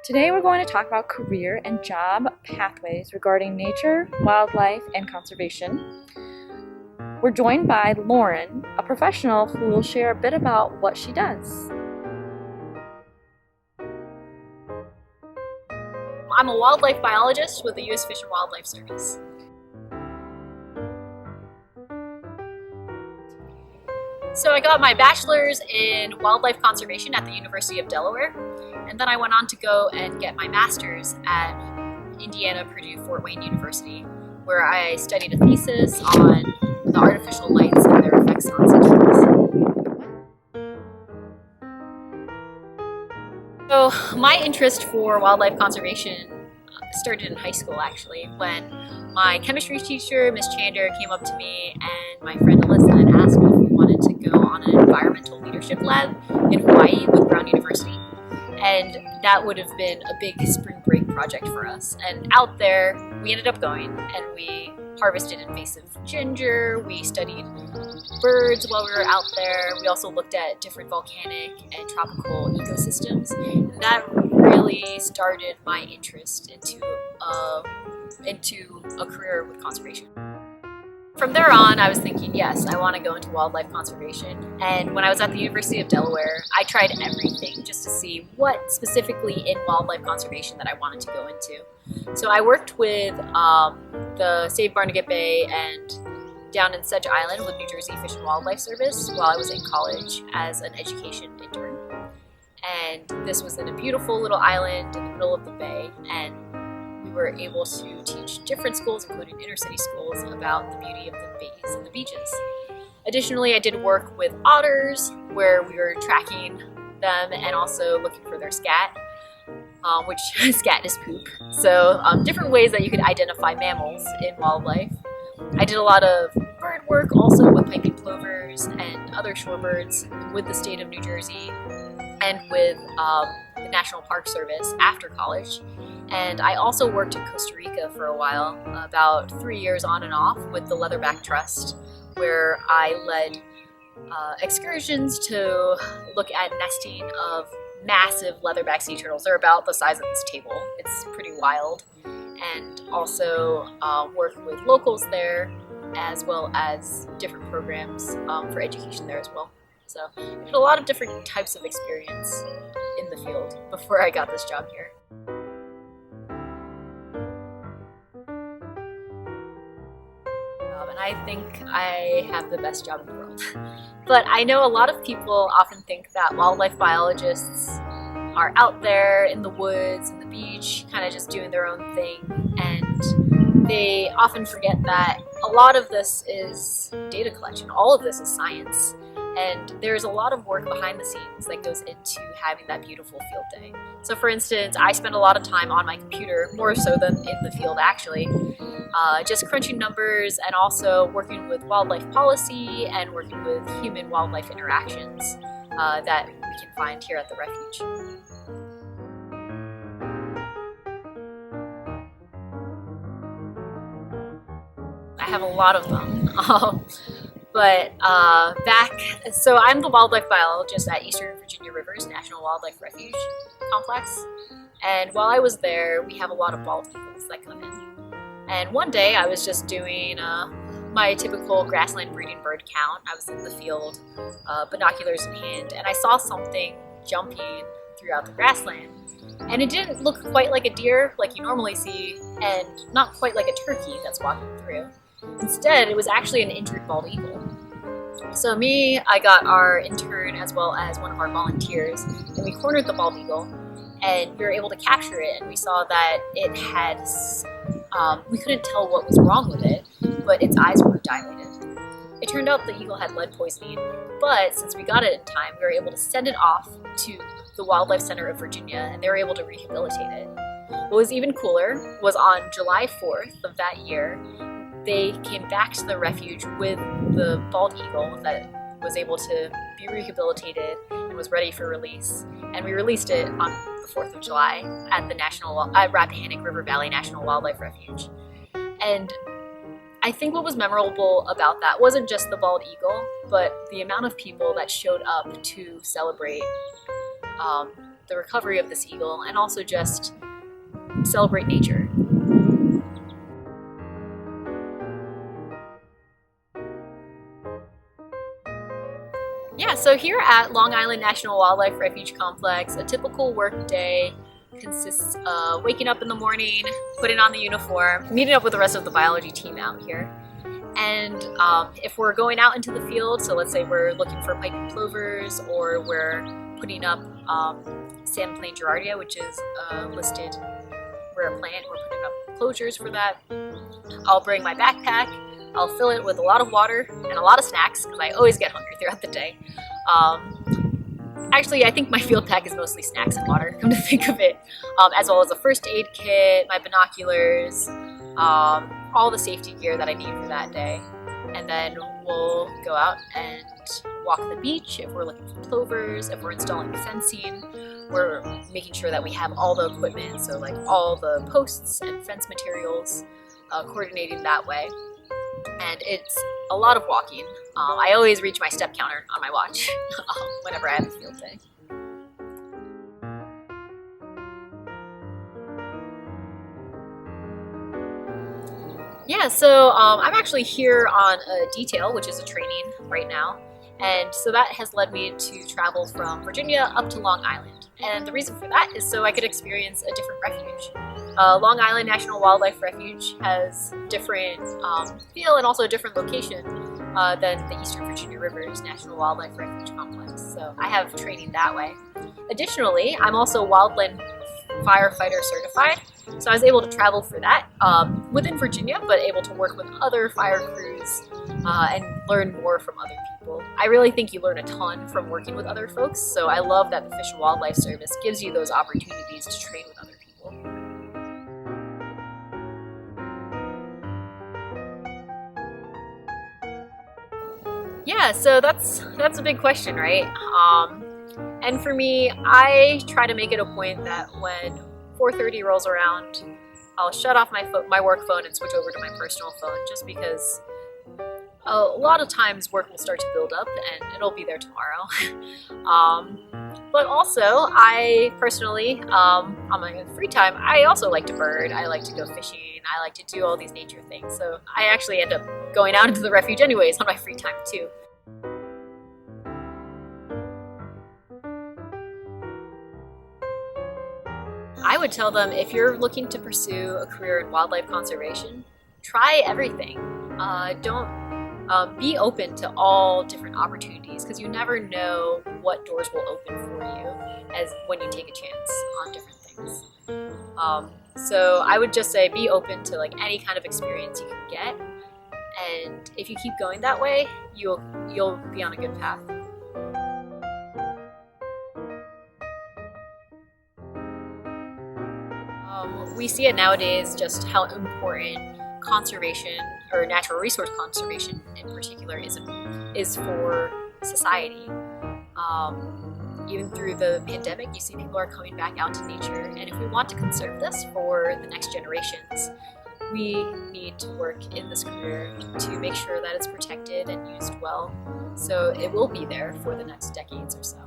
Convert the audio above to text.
Today we're going to talk about career and job pathways regarding nature, wildlife, and conservation. We're joined by Lauren, a professional who will share a bit about what she does. I'm a wildlife biologist with the U.S. Fish and Wildlife Service. So I got my bachelor's in wildlife conservation at the University of Delaware, and then I went on to go and get my master's at Indiana Purdue Fort Wayne University, where I studied a thesis on the artificial lights and their effects on sea turtles. So my interest for wildlife conservation started in high school, actually, when my chemistry teacher, Miss Chander, came up to me and my friend Alyssa and asked me if we wanted to go on an environmental leadership lab in Hawaii with Brown University. And that would have been a big spring break project for us. And out there, we ended up going and we harvested invasive ginger, we studied birds while we were out there, we also looked at different volcanic and tropical ecosystems. And that really started my interest into a career with conservation. From there on, I was thinking, yes, I want to go into wildlife conservation. And when I was at the University of Delaware, I tried everything just to see what specifically in wildlife conservation that I wanted to go into. So I worked with the Save Barnegat Bay and down in Sedge Island with New Jersey Fish and Wildlife Service while I was in college as an education intern. And this was in a beautiful little island in the middle of the bay, and we were able to teach different schools, including inner city schools, about the beauty of the bays and the beaches. Additionally, I did work with otters, where we were tracking them and also looking for their scat, which scat is poop. So different ways that you could identify mammals in wildlife. I did a lot of bird work also with piping plovers and other shorebirds with the state of New Jersey and with the National Park Service after college. And I also worked in Costa Rica for a while, about 3 years on and off with the Leatherback Trust, where I led excursions to look at nesting of massive leatherback sea turtles. They're about the size of this table. It's pretty wild. And also work with locals there, as well as different programs for education there as well. So I had a lot of different types of experience in the field before I got this job here. And I think I have the best job in the world. But I know a lot of people often think that wildlife biologists are out there in the woods and the beach, kind of just doing their own thing, and they often forget that a lot of this is data collection. All of this is science. And there's a lot of work behind the scenes that goes into having that beautiful field day. So for instance, I spend a lot of time on my computer, more so than in the field actually, just crunching numbers and also working with wildlife policy and working with human-wildlife interactions that we can find here at the refuge. I have a lot of them. So I'm the wildlife biologist at Eastern Virginia Rivers National Wildlife Refuge Complex. And while I was there, we have a lot of bald eagles that come in. And one day I was just doing my typical grassland breeding bird count. I was in the field, binoculars in hand, and I saw something jumping throughout the grassland. And it didn't look quite like a deer like you normally see, and not quite like a turkey that's walking through. Instead, it was actually an injured bald eagle. So I got our intern as well as one of our volunteers, and we cornered the bald eagle, and we were able to capture it, and we saw that it had, we couldn't tell what was wrong with it, but its eyes were dilated. It turned out the eagle had lead poisoning, but since we got it in time, we were able to send it off to the Wildlife Center of Virginia, and they were able to rehabilitate it. What was even cooler was on July 4th of that year, they came back to the refuge with the bald eagle that was able to be rehabilitated and was ready for release. And we released it on the 4th of July at the Rappahannock River Valley National Wildlife Refuge. And I think what was memorable about that wasn't just the bald eagle, but the amount of people that showed up to celebrate the recovery of this eagle, and also just celebrate nature. Yeah, so here at Long Island National Wildlife Refuge Complex, a typical work day consists of waking up in the morning, putting on the uniform, meeting up with the rest of the biology team out here. And if we're going out into the field, so let's say we're looking for piping plovers, or we're putting up sand plain gerardia, which is a listed rare plant, we're putting up closures for that. I'll bring my backpack, I'll fill it with a lot of water and a lot of snacks, because I always get hungry throughout the day. Actually, I think my field pack is mostly snacks and water, come to think of it, as well as a first aid kit, my binoculars, all the safety gear that I need for that day. And then we'll go out and walk the beach if we're looking for plovers, if we're installing fencing. We're making sure that we have all the equipment, so like all the posts and fence materials, coordinating that way. And it's a lot of walking. I always reach my step counter on my watch whenever I have a field day. Yeah, so I'm actually here on a detail, which is a training right now. And so that has led me to travel from Virginia up to Long Island. And the reason for that is so I could experience a different refuge. Long Island National Wildlife Refuge has different feel and also a different location than the Eastern Virginia Rivers National Wildlife Refuge Complex. So I have training that way. Additionally, I'm also wildland firefighter certified. So I was able to travel for that within Virginia, but able to work with other fire crews and learn more from other people. I really think you learn a ton from working with other folks, so I love that the Fish and Wildlife Service gives you those opportunities to train with other people. Yeah, so that's a big question, right? And for me, I try to make it a point that when 4:30 rolls around, I'll shut off my work phone and switch over to my personal phone, just because a lot of times work will start to build up and it'll be there tomorrow. But also, I personally, on my free time, I also like to bird, I like to go fishing, I like to do all these nature things. So I actually end up going out into the refuge anyways on my free time too. I would tell them, if you're looking to pursue a career in wildlife conservation, try everything. Be open to all different opportunities, because you never know what doors will open for you as when you take a chance on different things. So I would just say, be open to like any kind of experience you can get, and if you keep going that way, you'll be on a good path. We see it nowadays just how important conservation, or natural resource conservation in particular, is for society. Even through the pandemic, you see people are coming back out to nature, and if we want to conserve this for the next generations, we need to work in this career to make sure that it's protected and used well, so it will be there for the next decades or so.